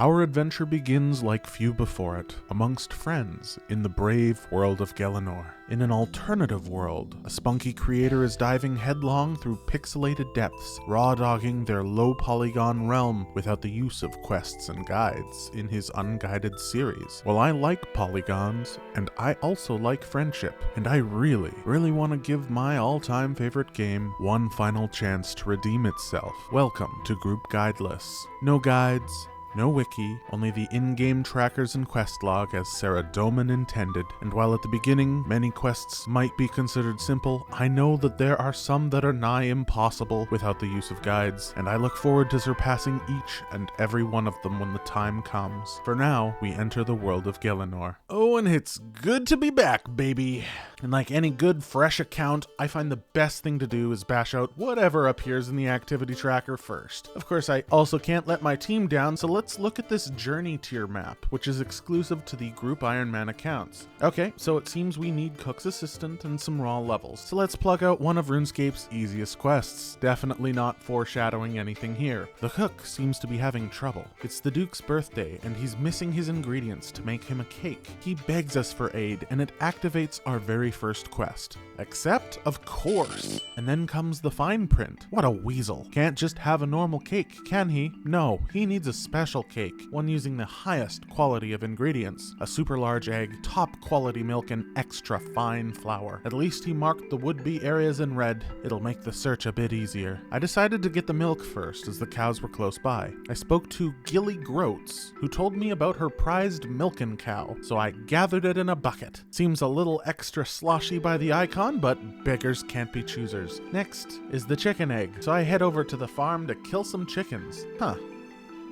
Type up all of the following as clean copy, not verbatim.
Our adventure begins like few before it, amongst friends, in the brave world of Gielinor. In an alternative world, a spunky creator is diving headlong through pixelated depths, raw-dogging their low-polygon realm without the use of quests and guides in his Unguided series. Well, I like polygons, and I also like friendship, and I really want to give my all-time favorite game one final chance to redeem itself. Welcome to Group Guideless. No guides, no wiki, only the in-game trackers and quest log as Sarah Doman intended, and while at the beginning many quests might be considered simple, I know that there are some that are nigh impossible without the use of guides, and I look forward to surpassing each and every one of them when the time comes. For now, we enter the world of Gielinor. Oh, and it's good to be back, baby! And like any good, fresh account, I find the best thing to do is bash out whatever appears in the activity tracker first. Of course, I also can't let my team down, so let's look at this journey tier map, which is exclusive to the Group Iron Man accounts. Okay, so it seems we need Cook's Assistant and some raw levels, so let's plug out one of Runescape's easiest quests. Definitely not foreshadowing anything here. The cook seems to be having trouble. It's the Duke's birthday, and he's missing his ingredients to make him a cake. He begs us for aid, and it activates our very first quest. Except, of course. And then comes the fine print. What a weasel. Can't just have a normal cake, can he? No, he needs a special cake, one using the highest quality of ingredients. A super large egg, top quality milk, and extra fine flour. At least he marked the would-be areas in red. It'll make the search a bit easier. I decided to get the milk first as the cows were close by. I spoke to Gielinor, who told me about her prized milking cow, so I gathered it in a bucket. Seems a little extra sloshy by the icon, but beggars can't be choosers. Next is the chicken egg, so I head over to the farm to kill some chickens.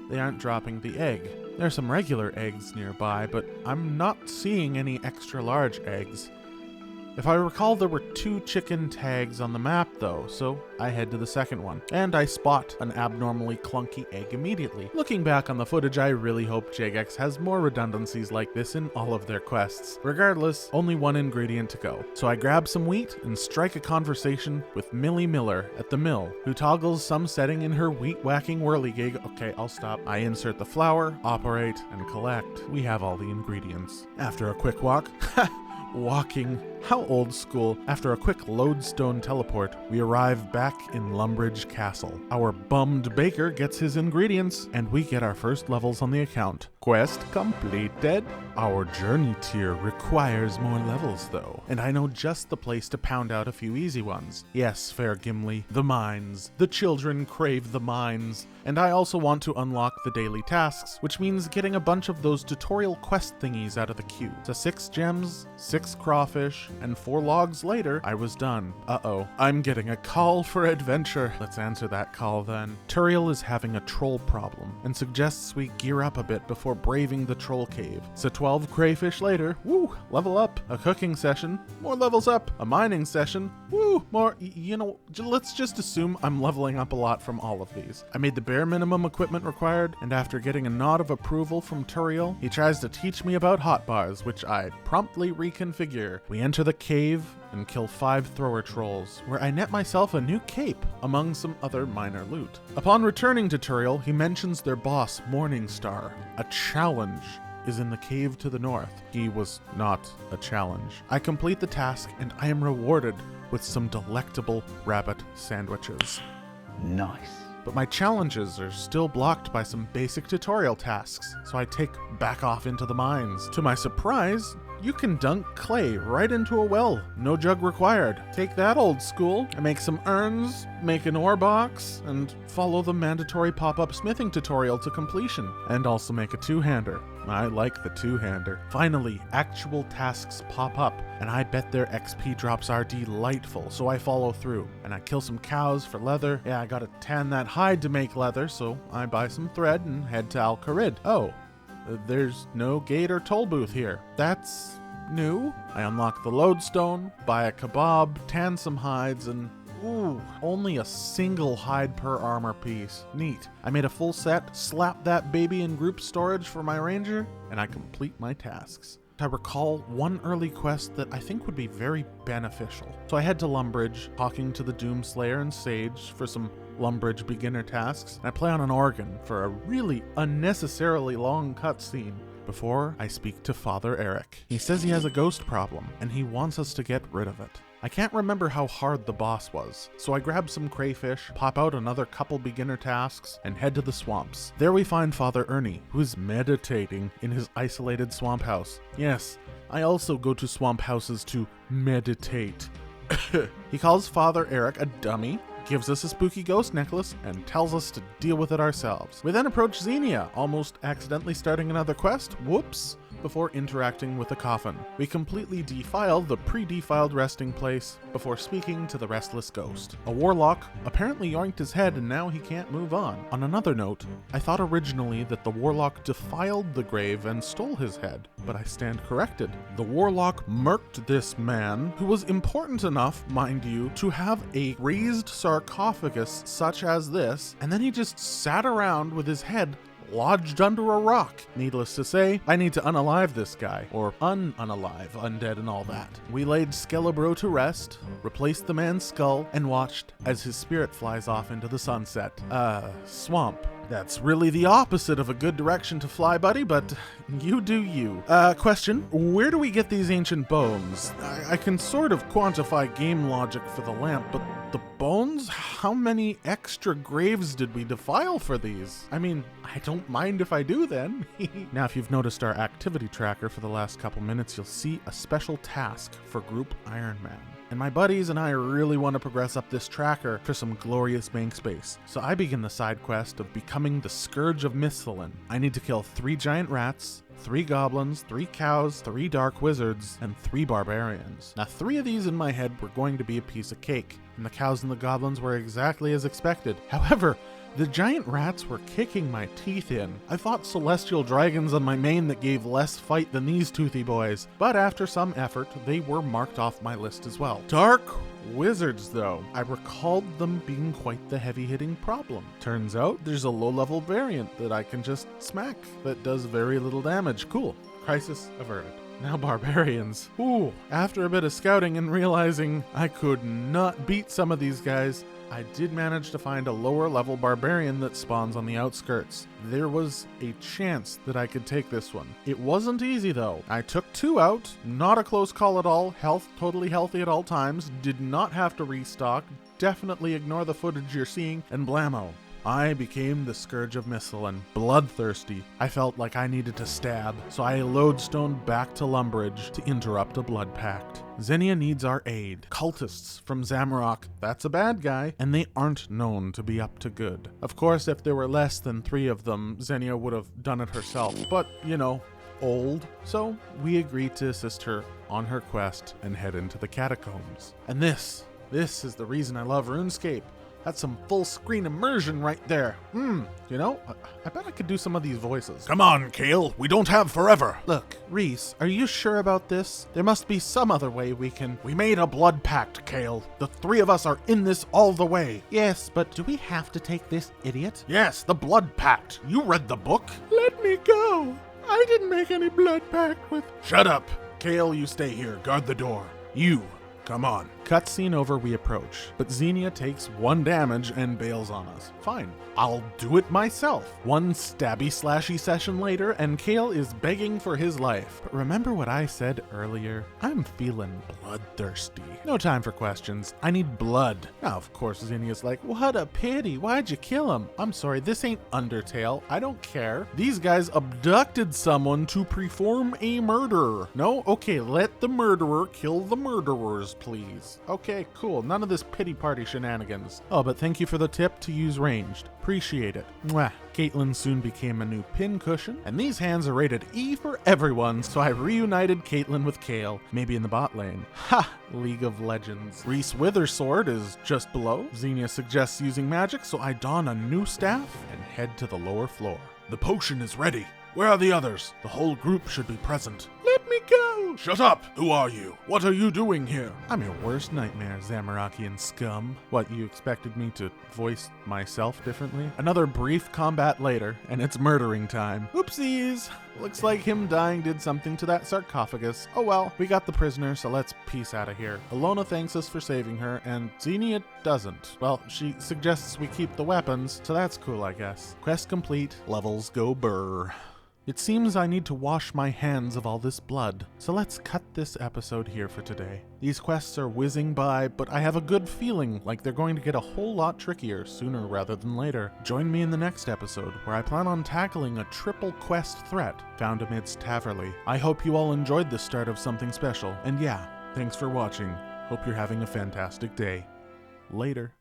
They aren't dropping the egg. There are some regular eggs nearby, but I'm not seeing any extra large eggs. If I recall, there were 2 chicken tags on the map though, so I head to the second one, and I spot an abnormally clunky egg immediately. Looking back on the footage, I really hope Jagex has more redundancies like this in all of their quests. Regardless, only one ingredient to go. So I grab some wheat and strike a conversation with Millie Miller at the mill, who toggles some setting in her wheat whacking whirligig. Okay, I'll stop. I insert the flour, operate, and collect. We have all the ingredients. After a quick walk, walking. How old school. After a quick lodestone teleport, we arrive back in Lumbridge Castle. Our bummed baker gets his ingredients, and we get our first levels on the account. Quest completed. Our journey tier requires more levels though, and I know just the place to pound out a few easy ones. Yes, fair Gimli, the mines. The children crave the mines. And I also want to unlock the daily tasks, which means getting a bunch of those tutorial quest thingies out of the queue. So 6 gems, 6 crawfish, and 4 logs later, I was done. Uh-oh, I'm getting a call for adventure. Let's answer that call then. Turiel is having a troll problem, and suggests we gear up a bit before braving the troll cave. So 12 crayfish later, woo, level up. A cooking session, more levels up. A mining session, woo, more, let's just assume I'm leveling up a lot from all of these. I made the bare minimum equipment required, and after getting a nod of approval from Turiel, he tries to teach me about hotbars, which I promptly reconfigure. We enter the cave and kill 5 thrower trolls, where I net myself a new cape, among some other minor loot. Upon returning to Turiel, he mentions their boss, Morningstar. A challenge is in the cave to the north. He was not a challenge. I complete the task, and I am rewarded with some delectable rabbit sandwiches. Nice. But my challenges are still blocked by some basic tutorial tasks, so I take back off into the mines. To my surprise, you can dunk clay right into a well. No jug required. Take that, old school. I make some urns, make an ore box, and follow the mandatory pop-up smithing tutorial to completion. And also make a 2-hander. I like the 2-hander. Finally, actual tasks pop up, and I bet their XP drops are delightful, so I follow through. And I kill some cows for leather. Yeah, I gotta tan that hide to make leather, so I buy some thread and head to Al Kharid. Oh, there's no gate or toll booth here. That's new. I unlock the lodestone, buy a kebab, tan some hides, and ooh, only a single hide per armor piece. Neat. I made a full set, slapped that baby in group storage for my ranger, and I complete my tasks. I recall one early quest that I think would be very beneficial. So I head to Lumbridge, talking to the Doomslayer and Sage for some Lumbridge beginner tasks, and I play on an organ for a really unnecessarily long cutscene before I speak to Father Eric. He says he has a ghost problem, and he wants us to get rid of it. I can't remember how hard the boss was, so I grab some crayfish, pop out another couple beginner tasks, and head to the swamps. There we find Father Ernie, who is meditating in his isolated swamp house. Yes, I also go to swamp houses to meditate. He calls Father Eric a dummy, gives us a spooky ghost necklace, and tells us to deal with it ourselves. We then approach Xenia, almost accidentally starting another quest, whoops, before interacting with the coffin. We completely defile the pre-defiled resting place before speaking to the Restless Ghost. A warlock apparently yoinked his head and now he can't move on. On another note, I thought originally that the warlock defiled the grave and stole his head, but I stand corrected. The warlock murked this man, who was important enough, mind you, to have a raised sarcophagus such as this, and then he just sat around with his head lodged under a rock. Needless to say, I need to unalive this guy, or unalive undead and all that. We laid Skelebro to rest, replaced the man's skull, and watched as his spirit flies off into the sunset. Swamp. That's really the opposite of a good direction to fly, buddy, but you do you. Question, where do we get these ancient bones? I can sort of quantify game logic for the lamp, but the bones? How many extra graves did we defile for these? I mean, I don't mind if I do then. Now, if you've noticed our activity tracker for the last couple minutes, you'll see a special task for Group Iron Man. And my buddies and I really want to progress up this tracker for some glorious bank space. So I begin the side quest of becoming the Scourge of Misthalin. I need to kill 3 giant rats, 3 goblins, 3 cows, 3 dark wizards, and 3 barbarians. Now 3 of these in my head were going to be a piece of cake, and the cows and the goblins were exactly as expected. However, the giant rats were kicking my teeth in. I fought celestial dragons on my main that gave less fight than these toothy boys, but after some effort, they were marked off my list as well. Dark wizards, though, I recalled them being quite the heavy-hitting problem. Turns out there's a low-level variant that I can just smack that does very little damage. Cool. Crisis averted. Now barbarians. Ooh, after a bit of scouting and realizing I could not beat some of these guys, I did manage to find a lower level barbarian that spawns on the outskirts. There was a chance that I could take this one. It wasn't easy though. I took 2 out, not a close call at all, health totally healthy at all times, did not have to restock, definitely ignore the footage you're seeing, and blammo. I became the Scourge of Misthalin, bloodthirsty. I felt like I needed to stab, so I lodestoned back to Lumbridge to interrupt a Blood Pact. Xenia needs our aid. Cultists from Zamorak, that's a bad guy, and they aren't known to be up to good. Of course, if there were less than 3 of them, Xenia would have done it herself, but, you know, old. So we agreed to assist her on her quest and head into the catacombs. And this is the reason I love Runescape. That's some full screen immersion right there. You know, I bet I could do some of these voices. Come on, Kale, we don't have forever. Look, Reese, are you sure about this? There must be some other way we can... We made a blood pact, Kale. The 3 of us are in this all the way. Yes, but do we have to take this idiot? Yes, the blood pact. You read the book. Let me go. I didn't make any blood pact with... Shut up. Kale, you stay here. Guard the door. You, come on. Cutscene over, we approach, but Xenia takes 1 damage and bails on us. Fine, I'll do it myself. 1 stabby-slashy session later, and Kale is begging for his life. But remember what I said earlier? I'm feeling bloodthirsty. No time for questions. I need blood. Now, of course, Xenia's like, what a pity. Why'd you kill him? I'm sorry, this ain't Undertale. I don't care. These guys abducted someone to perform a murder. No? Okay, let the murderer kill the murderers, please. Okay, cool. None of this pity party shenanigans. Oh, but thank you for the tip to use ranged. Appreciate it. Mwah. Caitlin soon became a new pin cushion, and these hands are rated E for everyone, so I reunited Caitlin with Kale, maybe in the bot lane. Ha! League of Legends. Reese Withersword is just below. Xenia suggests using magic, so I don a new staff and head to the lower floor. The potion is ready. Where are the others? The whole group should be present. Let me go! Shut up! Who are you? What are you doing here? I'm your worst nightmare, Zamorakian scum. What, you expected me to voice myself differently? Another brief combat later, and it's murdering time. Oopsies! Looks like him dying did something to that sarcophagus. Oh well, we got the prisoner, so let's peace out of here. Alona thanks us for saving her, and Xenia doesn't. Well, she suggests we keep the weapons, so that's cool, I guess. Quest complete, levels go burr. It seems I need to wash my hands of all this blood, so let's cut this episode here for today. These quests are whizzing by, but I have a good feeling like they're going to get a whole lot trickier sooner rather than later. Join me in the next episode, where I plan on tackling a triple quest threat found amidst Taverley. I hope you all enjoyed the start of something special, and yeah, thanks for watching. Hope you're having a fantastic day. Later.